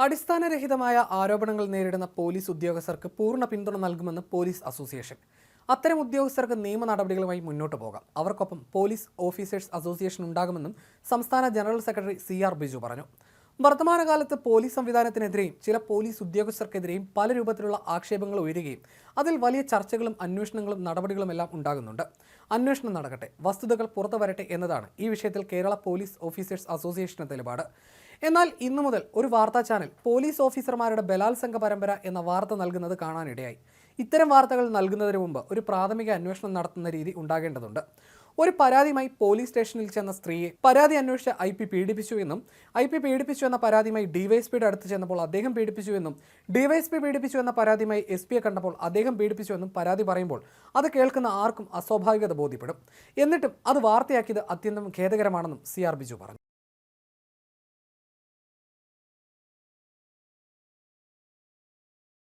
അടിസ്ഥാനരഹിതമായ ആരോപണങ്ങൾ നേരിടുന്ന പോലീസ് ഉദ്യോഗസ്ഥർക്ക് പൂർണ്ണ പിന്തുണ നൽകുമെന്ന് പോലീസ് അസോസിയേഷൻ. അത്തരം ഉദ്യോഗസ്ഥർക്ക് നിയമ നടപടികളുമായി മുന്നോട്ട് പോകാം. അവർക്കൊപ്പം പോലീസ് ഓഫീസേഴ്സ് അസോസിയേഷൻ ഉണ്ടാകുമെന്നും സംസ്ഥാന ജനറൽ സെക്രട്ടറി CR ബിജു പറഞ്ഞു. വർത്തമാനകാലത്ത് പോലീസ് സംവിധാനത്തിനെതിരെയും ചില പോലീസ് ഉദ്യോഗസ്ഥർക്കെതിരെയും പല രൂപത്തിലുള്ള ആക്ഷേപങ്ങൾ ഉയരുകയും അതിൽ വലിയ ചർച്ചകളും അന്വേഷണങ്ങളും നടപടികളുമെല്ലാം ഉണ്ടാകുന്നുണ്ട്. അന്വേഷണം നടക്കട്ടെ, വസ്തുതകൾ പുറത്തു വരട്ടെ എന്നതാണ് ഈ വിഷയത്തിൽ കേരള പോലീസ് ഓഫീസേഴ്സ് അസോസിയേഷന്റെ നിലപാട്. എന്നാൽ ഇന്നു മുതൽ ഒരു വാർത്താ ചാനൽ പോലീസ് ഓഫീസർമാരുടെ ബലാത്സംഗ പരമ്പര എന്ന വാർത്ത നൽകുന്നത് കാണാനിടയായി. ഇത്തരം വാർത്തകൾ നൽകുന്നതിന് മുമ്പ് ഒരു പ്രാഥമിക അന്വേഷണം നടത്തുന്ന രീതി ഉണ്ടാകേണ്ടതുണ്ട്. ഒരു പരാതിയുമായി പോലീസ് സ്റ്റേഷനിൽ ചെന്ന സ്ത്രീയെ പരാതി അന്വേഷിച്ച IP പീഡിപ്പിച്ചു എന്നും IP പീഡിപ്പിച്ചു എന്ന പരാതിയുമായി ഡിവൈഎസ്പിയുടെ അടുത്ത് ചെന്നപ്പോൾ അദ്ദേഹം പീഡിപ്പിച്ചു എന്നും ഡിവൈഎസ്പി പീഡിപ്പിച്ചു എന്ന പരാതിയുമായി SP കണ്ടപ്പോൾ അദ്ദേഹം പീഡിപ്പിച്ചു എന്നും പരാതി പറയുമ്പോൾ അത് കേൾക്കുന്ന ആർക്കും അസ്വാഭാവികത ബോധ്യപ്പെടും. എന്നിട്ടും അത് വാർത്തയാക്കിയത് അത്യന്തം ഖേദകരമാണെന്നും CR ബിജു പറഞ്ഞു.